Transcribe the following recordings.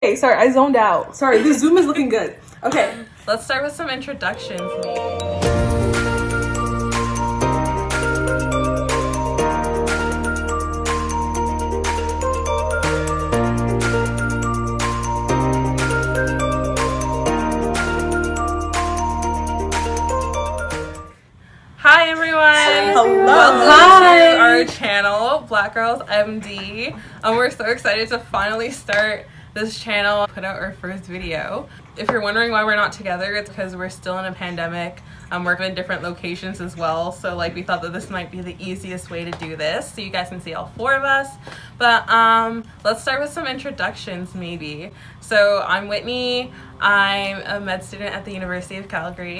Okay, sorry, I zoned out. Sorry, the Zoom is looking good. Okay. Let's start with some introductions, maybe. Hi everyone! Hello! Welcome to our channel, BlackGirlsMD. We're so excited to finally start this channel, put out our first video. If you're wondering why we're not together, it's because we're still in a pandemic. We're in different locations as well, so we thought that this might be the easiest way to do this, so you guys can see all four of us. But let's start with some introductions, maybe. So I'm Whitney. I'm a med student at the University of Calgary.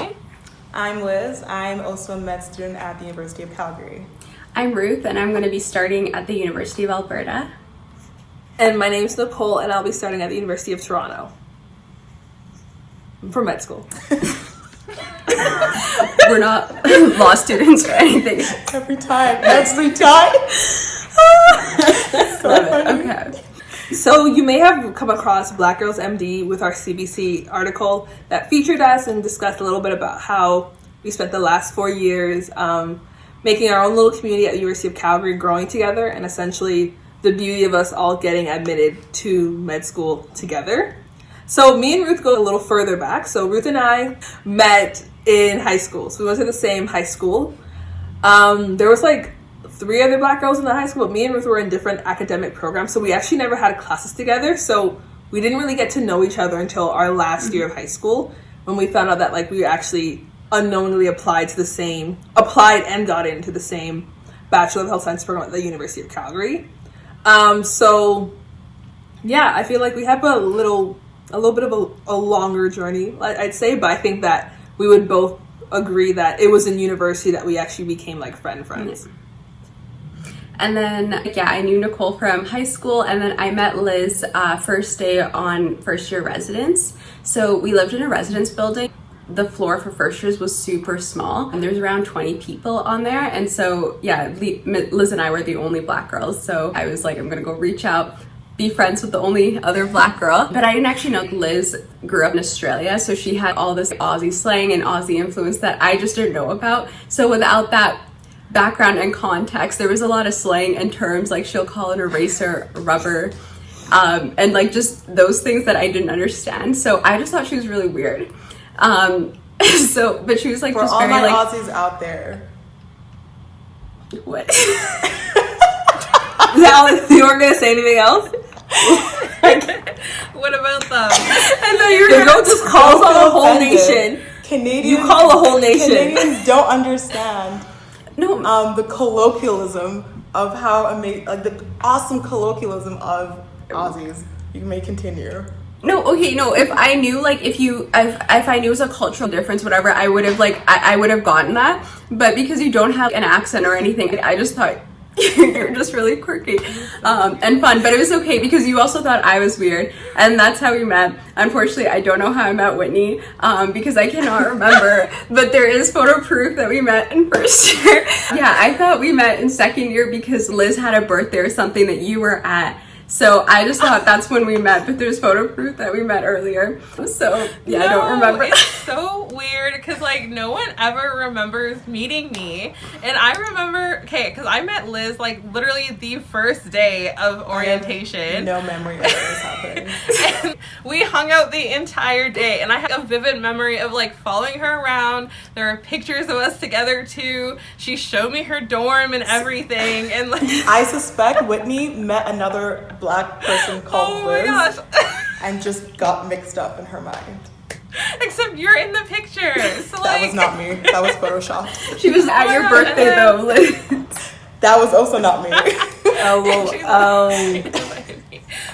I'm Liz. I'm also a med student at the University of Calgary. I'm Ruth, and I'm going to be starting at the University of Alberta. And my name's Nicole, and I'll be starting at the University of Toronto for med school. We're not law students or anything. Every time. Every time. Okay. So you may have come across BlackGirlsMD with our CBC article that featured us and discussed a little bit about how we spent the last 4 years making our own little community at the University of Calgary, growing together, and essentially the beauty of us all getting admitted to med school together. So me and Ruth go a little further back. So Ruth and I met in high school. So we went to the same high school. There was 3 other black girls in the high school, but me and Ruth were in different academic programs. So we actually never had classes together. So we didn't really get to know each other until our last year of high school, when we found out that we actually unknowingly applied and got into the same Bachelor of Health Science program at the University of Calgary. So yeah, I feel like we have a little bit of a longer journey, I'd say, but I think that we would both agree that it was in university that we actually became friends. And then, I knew Nicole from high school, and then I met Liz first day on first year residence. So we lived in a residence building. The floor for first years was super small, and there's around 20 people on there. And so, Liz and I were the only black girls. So I was like, I'm gonna go reach out, be friends with the only other black girl. But I didn't actually know Liz grew up in Australia, so she had all this Aussie slang and Aussie influence that I just didn't know about. So without that background and context, there was a lot of slang and terms, like she'll call an eraser rubber, and just those things that I didn't understand. So I just thought she was really weird. But she was For just all very my Aussies out there. What? You weren't gonna say anything else? What about them? I thought you were The girl just calls on the whole offended. nation. Canadians, You call the whole nation. Canadians don't understand No. the colloquialism of how amazing, the awesome colloquialism of Aussies. You may continue. No, okay, no, if I knew, if I knew it was a cultural difference, whatever, I would have, I would have gotten that. But because you don't have an accent or anything, I just thought you're just really quirky and fun. But it was okay because you also thought I was weird, and that's how we met. Unfortunately, I don't know how I met Whitney because I cannot remember, but there is photo proof that we met in first year. Yeah, I thought we met in second year because Liz had a birthday or something that you were at. So I just thought that's when we met, but there's photo proof that we met earlier. So yeah, I don't remember. It's so weird because no one ever remembers meeting me. And I remember, because I met Liz literally the first day of orientation. No memory of this happening. And we hung out the entire day, and I have a vivid memory of following her around. There are pictures of us together too. She showed me her dorm and everything, and I suspect Whitney met another black person called Liz. Oh my gosh. And just got mixed up in her mind. Except you're in the picture. So That was not me. That was photoshopped. She was at your birthday though, Liz. That was also not me.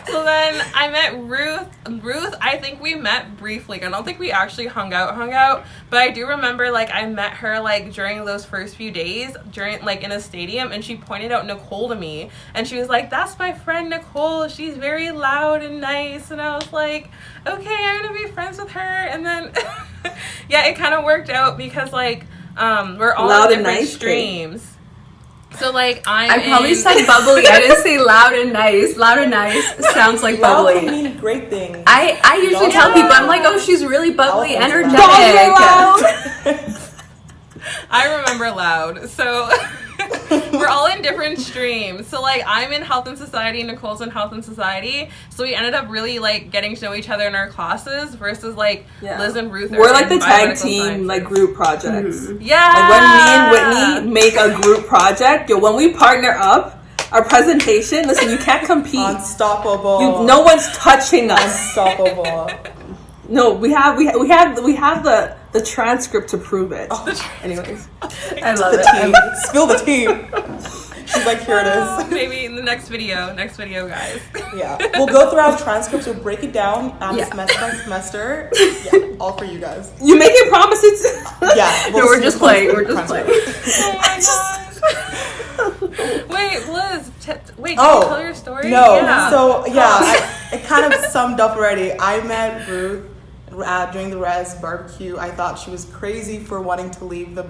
So then I met Ruth. Ruth, I think we met briefly. I don't think we actually hung out, but I do remember I met her during those first few days during in a stadium, and she pointed out Nicole to me, and she was like, "That's my friend Nicole. She's very loud and nice." And I was like, "Okay, I'm gonna be friends with her." And then yeah, it kind of worked out because we're all Loud in and different nice, streams. So like I probably said bubbly. I didn't say loud and nice. Loud and nice sounds like Loud bubbly. can mean great things. I usually tell people, I'm like, oh, she's really bubbly, energetic. I remember loud. So we're all in different streams. So like I'm in health and society, Nicole's in health and society. So we ended up really like getting to know each other in our classes versus like Liz and Ruth. We're like the tag team, like group projects. Mm-hmm. Yeah. Like when me and Whitney make a group project, when we partner up, our presentation, listen, you can't compete. Unstoppable. No one's touching us. Unstoppable. No, we have the transcript to prove it. Anyways, I love the it. tea. Spill the tea. She's like, here it is. Maybe in the next video, guys. Yeah, we'll go through our transcripts. We'll break it down semester by semester. Yeah, all for you guys. You making promises? Yeah, We're just playing. Oh my gosh. Wait, Liz. Can you tell your story? No. Yeah. So it kind of summed up already. I met Ruth during the res barbecue. I thought she was crazy for wanting to leave the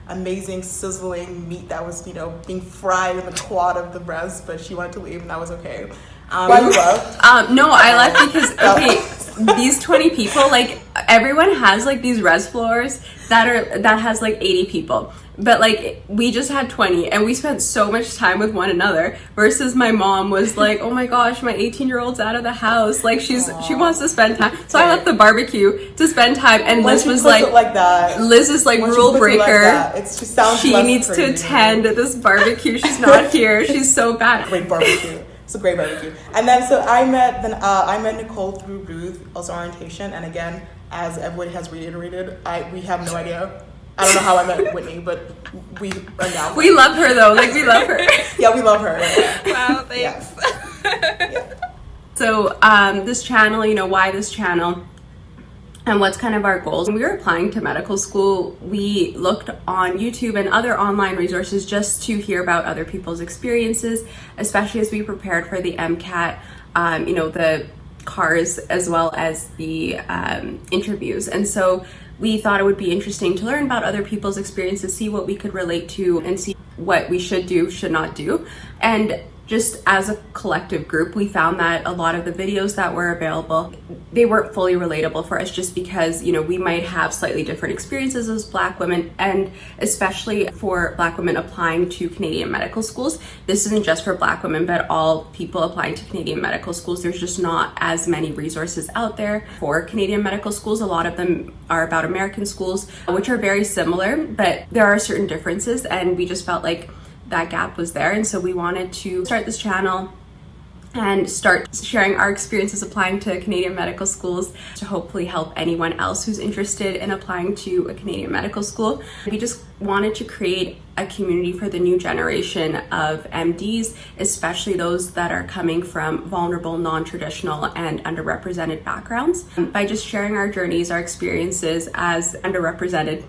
amazing sizzling meat that was, being fried in the quad of the res, but she wanted to leave, and that was okay. Why you left? No, I left because these 20 people, like everyone has like these res floors that has like 80 people. But like we just had 20 and we spent so much time with one another versus my mom was like, oh my gosh, my 18-year-old's out of the house. Like she wants to spend time. So I left the barbecue to spend time and Liz was like that. Liz is like rule breaker. She needs to attend this barbecue. She's not here. She's so bad. Great barbecue. It's a great barbecue. And then so I met Nicole through Ruth, also orientation, and again, as everybody has reiterated, we have no idea. I don't know how I met Whitney, but we are now. We love her though. Like we love her. Yeah, we love her. Wow, thanks. Yeah. So this channel, why this channel? And what's kind of our goals? When we were applying to medical school, we looked on YouTube and other online resources just to hear about other people's experiences, especially as we prepared for the MCAT, the CARS as well as the interviews. And so we thought it would be interesting to learn about other people's experiences, see what we could relate to, and see what we should do, should not do. And just as a collective group, we found that a lot of the videos that were available, they weren't fully relatable for us just because, we might have slightly different experiences as Black women, and especially for Black women applying to Canadian medical schools. This isn't just for Black women, but all people applying to Canadian medical schools. There's just not as many resources out there for Canadian medical schools. A lot of them are about American schools, which are very similar, but there are certain differences, and we just felt like that gap was there. And so we wanted to start this channel and start sharing our experiences applying to Canadian medical schools to hopefully help anyone else who's interested in applying to a Canadian medical school. We just wanted to create a community for the new generation of MDs, especially those that are coming from vulnerable, non-traditional, and underrepresented backgrounds, by just sharing our journeys, our experiences as underrepresented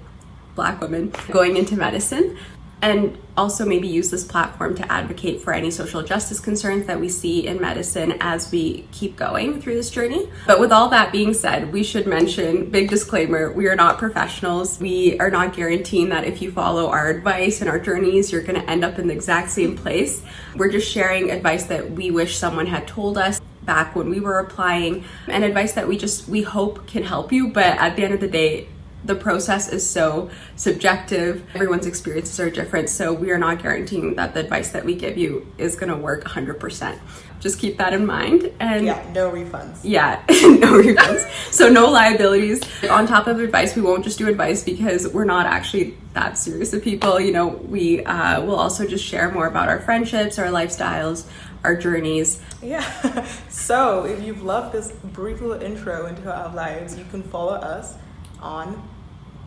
Black women going into medicine. And also maybe use this platform to advocate for any social justice concerns that we see in medicine as we keep going through this journey. But with all that being said, we should mention, big disclaimer, we are not professionals. We are not guaranteeing that if you follow our advice and our journeys, you're gonna end up in the exact same place. We're just sharing advice that we wish someone had told us back when we were applying, and advice that we hope can help you. But at the end of the day, the process is so subjective. Everyone's experiences are different, so we are not guaranteeing that the advice that we give you is going to work 100%. Just keep that in mind. And no refunds. No refunds. So no liabilities. On top of advice, we won't just do advice because we're not actually that serious of people. We will also just share more about our friendships, our lifestyles, our journeys. Yeah. So if you've loved this brief little intro into our lives, you can follow us on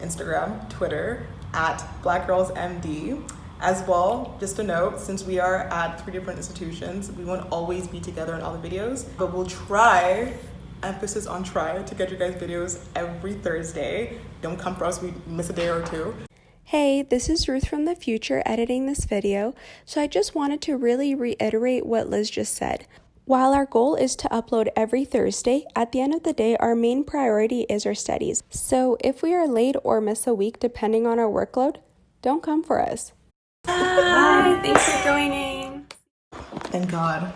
Instagram, Twitter, at BlackGirlsMD. As well, just a note, since we are at 3 different institutions, we won't always be together in all the videos, but we'll try, emphasis on try, to get you guys videos every Thursday. Don't come for us, we miss a day or two. Hey, this is Ruth from the future editing this video, so I just wanted to really reiterate what Liz just said. While our goal is to upload every Thursday, at the end of the day, our main priority is our studies. So if we are late or miss a week depending on our workload, don't come for us. Bye. Thanks for joining. Thank God.